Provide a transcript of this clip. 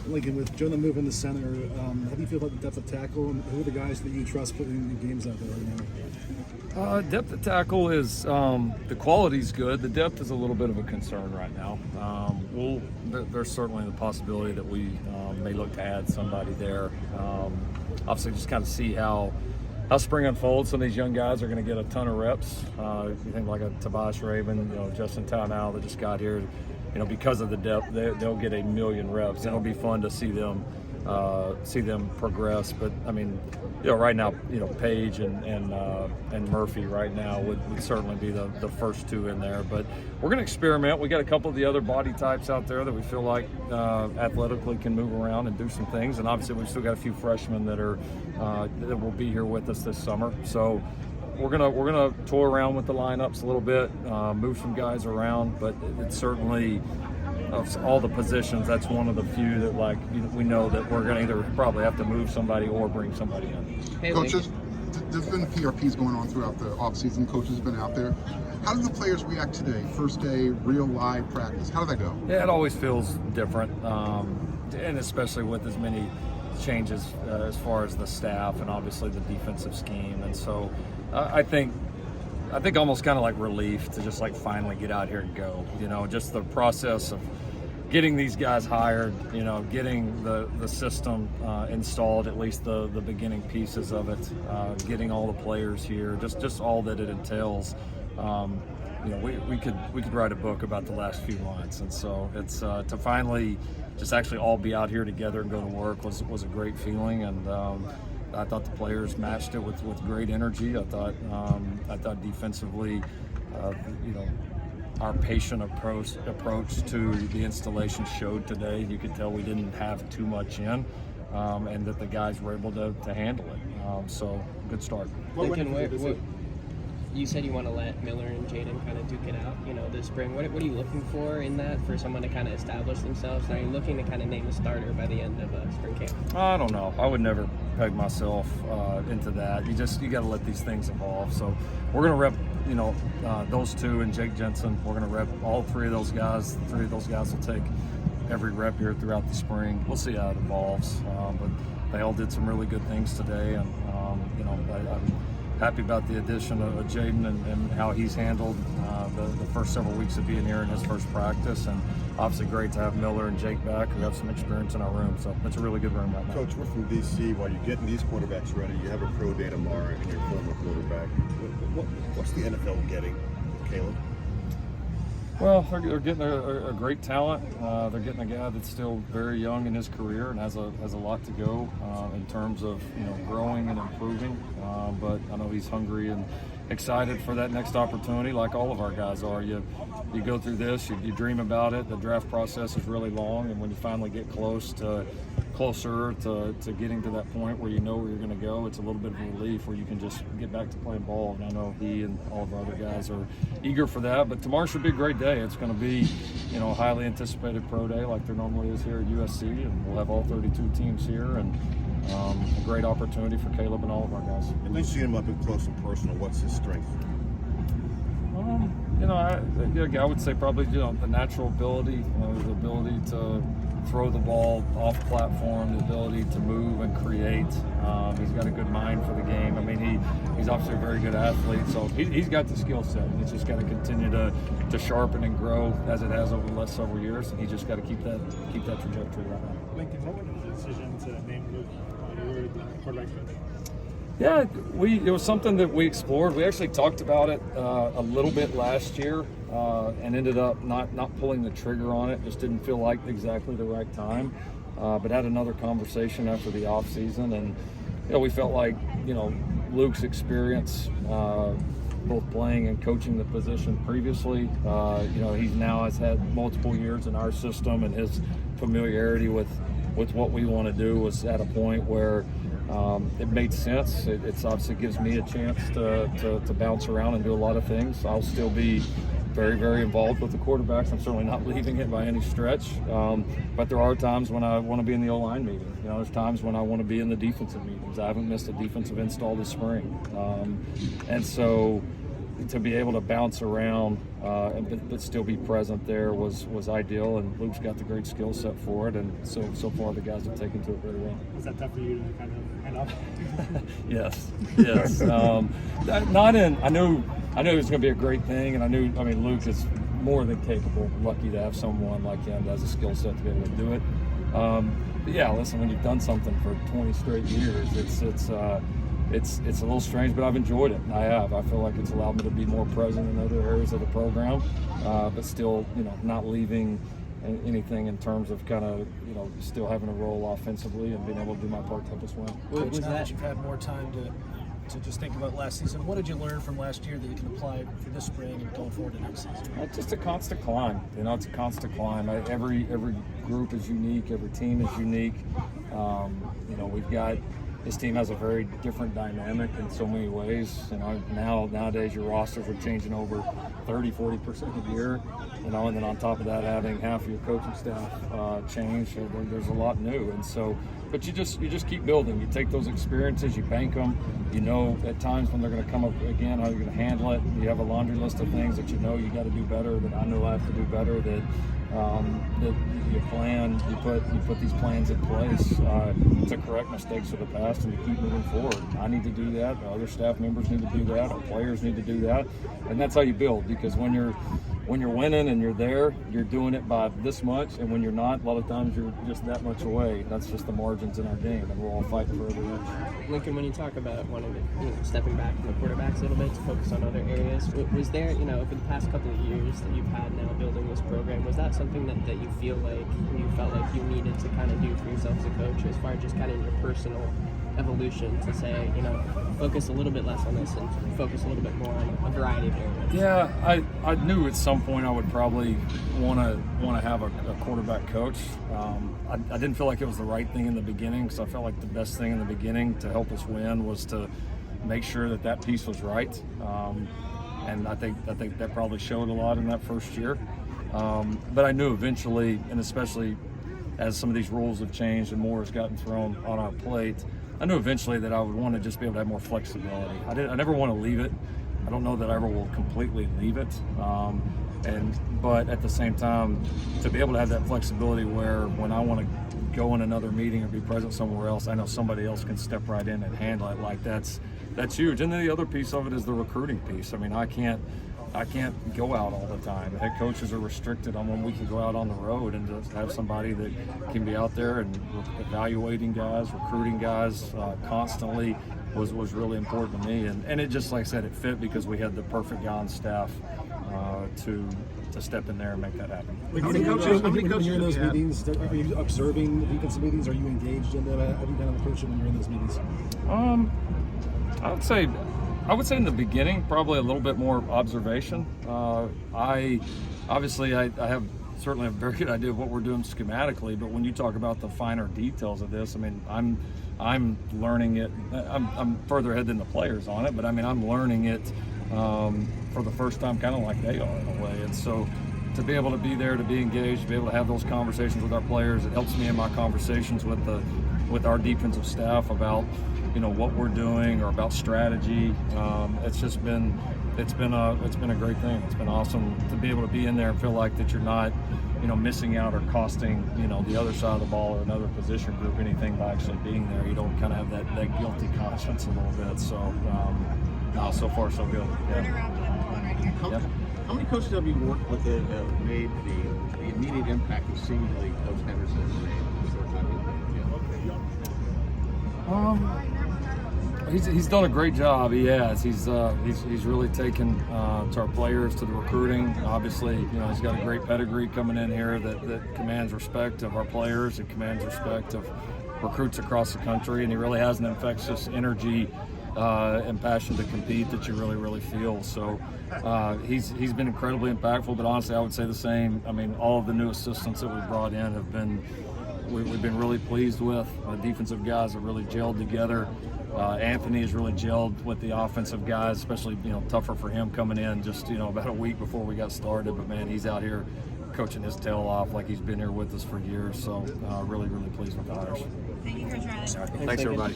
Lincoln, with Jonah moving to center, how do you feel about the depth of tackle, and who are the guys that you trust putting in games out there right now? Depth of tackle is the quality's good. The depth is a little bit of a concern right now. There's certainly the possibility that we may look to add somebody there. Obviously, just kind of see how spring unfolds. Some of these young guys are going to get a ton of reps. You think like a Tobias Raven, Justin Townell that just got here. Because of the depth, they'll get 1 million reps, and it'll be fun to see them progress. But I mean, right now, Page and Murphy right now would certainly be the first two in there. But we're going to experiment. We got a couple of the other body types out there that we feel like athletically can move around and do some things. And obviously, we've still got a few freshmen that will be here with us this summer. So we're gonna toy around with the lineups a little bit, move some guys around, but it's certainly, of all the positions, that's one of the few that we know that we're gonna either probably have to move somebody or bring somebody in. Hey, coaches, there's been PRPs going on throughout the offseason. Coaches have been out there. How do the players react today? First day, real live practice. How did that go? Yeah, it always feels different, and especially with as many changes as far as the staff and obviously the defensive scheme. And so I think almost kind of like relief to just finally get out here and go. Just the process of getting these guys hired, getting the system installed, at least the beginning pieces of it, getting all the players here, just all that it entails. We could write a book about the last few months, and so it's to finally just actually all be out here together and go to work was a great feeling. And I thought the players matched it with great energy. I thought defensively, our patient approach to the installation showed today. You could tell we didn't have too much in, and that the guys were able to handle it. So good start. You said you want to let Miller and Jaden kind of duke it out, this spring. What are you looking for in that for someone to kind of establish themselves? Are you looking to kind of name a starter by the end of spring camp? I don't know. I would never peg myself into that. You got to let these things evolve. So we're going to rep, those two and Jake Jensen. We're going to rep all three of those guys. 3 of those guys will take every rep here throughout the spring. We'll see how it evolves. But they all did some really good things today, and I'm happy about the addition of Jaden and how he's handled the first several weeks of being here in his first practice, and obviously great to have Miller and Jake back who have some experience in our room. So it's a really good room right now. Coach, we're from DC. While you're getting these quarterbacks ready, you have a pro day tomorrow and your former quarterback. What's the NFL getting, Caleb? Well, they're getting a great talent. They're getting a guy that's still very young in his career and has a lot to go in terms of growing and improving. But I know he's hungry and excited for that next opportunity, like all of our guys are. You go through this, you dream about it. The draft process is really long, and when you finally get closer to getting to that point where you know where you're going to go, it's a little bit of a relief where you can just get back to playing ball. And I know he and all of our other guys are eager for that. But tomorrow should be a great day. It's going to be, a highly anticipated pro day like there normally is here at USC, and we'll have all 32 teams here, and a great opportunity for Caleb and all of our guys. And you see him up close and personal. What's his strength? I would say probably the natural ability, the ability to throw the ball off platform, the ability to move and create. He's got a good mind for the game. I mean, he's obviously a very good athlete, so he's got the skill set. He's just got to continue to sharpen and grow as it has over the last several years, and he just got to keep that trajectory right now. Lincoln, what was the decision to name Luke the quarterback coach? Yeah, it was something that we explored. We actually talked about it a little bit last year and ended up not pulling the trigger on it. Just didn't feel like exactly the right time. But had another conversation after the off season, and we felt like Luke's experience, both playing and coaching the position previously. He now has had multiple years in our system, and his familiarity with what we want to do was at a point where it made sense. It's obviously gives me a chance to bounce around and do a lot of things. I'll still be very, very involved with the quarterbacks. I'm certainly not leaving it by any stretch. But there are times when I want to be in the O-line meeting. There's times when I want to be in the defensive meetings. I haven't missed a defensive install this spring. And so, to be able to bounce around but still be present there was ideal, and Luke's got the great skill set for it, and so far the guys have taken to it very well. Was that tough for you to kind of hand off? Yes. I knew it was going to be a great thing, and I mean Luke is more than capable. Lucky to have someone like him that has a skill set to be able to do it. But yeah, listen, when you've done something for 20 straight years, it's a little strange, but I've enjoyed it. I feel like it's allowed me to be more present in other areas of the program, but still, not leaving anything in terms of kind of, still having a role offensively and being able to do my part to help us win. Coach, now that you've had more time to just think about last season, what did you learn from last year that you can apply for this spring and going forward to next season? It's just a constant climb. It's a constant climb. Every group is unique. Every team is unique. We've got. This team has a very different dynamic in so many ways. Nowadays your rosters are changing over 30-40% a year. And then on top of that, having half of your coaching staff change, there's a lot new. And so, but you just keep building. You take those experiences, you bank them. You know at times when they're going to come up again, how you're going to handle it. You have a laundry list of things that you got to do better. That I know I have to do better. That you plan. You put these plans in place to correct mistakes of the past and to keep moving forward. I need to do that. Other staff members need to do that. Our players need to do that, and that's how you build. Because when you're winning and you're there, you're doing it by this much, and when you're not, a lot of times you're just that much away. That's just the margins in our game, and we're all fighting for every inch. Lincoln, when you talk about wanting to, stepping back from the quarterbacks a little bit to focus on other areas, was there, over the past couple of years that you've had now building this program, was that something that you feel like you felt like you needed to kind of do for yourself as a coach, as far as just kind of your personal evolution, to say, focus a little bit less on this and focus a little bit more on a variety of areas? Yeah, I knew at some point I would probably want to have a quarterback coach. I didn't feel like it was the right thing in the beginning, because I felt like the best thing in the beginning to help us win was to make sure that piece was right. And I think that probably showed a lot in that first year. But I knew eventually, and especially as some of these rules have changed and more has gotten thrown on our plate, I knew eventually that I would want to just be able to have more flexibility. I never want to leave it. I don't know that I ever will completely leave it. But at the same time, to be able to have that flexibility where when I want to go in another meeting or be present somewhere else, I know somebody else can step right in and handle it. Like that's huge. And then the other piece of it is the recruiting piece. I mean, I can't go out all the time. Head coaches are restricted on when we can go out on the road, and just have somebody that can be out there and evaluating guys, recruiting guys constantly was really important to me. And it just, like I said, it fit because we had the perfect guy on staff to step in there and make that happen. When you're in those meetings, are you observing the defensive meetings? Are you engaged in them? How do you kind of approach it when you're in those meetings? I would say in the beginning, probably a little bit more observation. I have certainly a very good idea of what we're doing schematically, but when you talk about the finer details of this, I mean, I'm learning it. I'm further ahead than the players on it, but I mean, I'm learning it for the first time, kind of like they are in a way. And so, to be able to be there, to be engaged, to be able to have those conversations with our players, it helps me in my conversations with our defensive staff about what we're doing or about strategy. It's been a great thing. It's been awesome to be able to be in there and feel like that you're not missing out or costing the other side of the ball or another position group anything by actually being there. You don't kind of have that guilty conscience a little bit. So so far so good. Yeah. How many coaches have you worked with that have made the immediate impact you seemingly Coach Henderson has made? He's done a great job. He has. He's really taken to our players, to the recruiting. Obviously, he's got a great pedigree coming in here that commands respect of our players. It commands respect of recruits across the country, and he really has an infectious energy and passion to compete that you really feel. So he's been incredibly impactful. But honestly, I would say the same. I mean, all of the new assistants that we've brought in have been. We've been really pleased with. The defensive guys have really gelled together. Anthony has really gelled with the offensive guys, especially tougher for him coming in just about a week before we got started. But man, he's out here coaching his tail off like he's been here with us for years. So really pleased with the hires. Thank you, Coach Riley. Thanks everybody.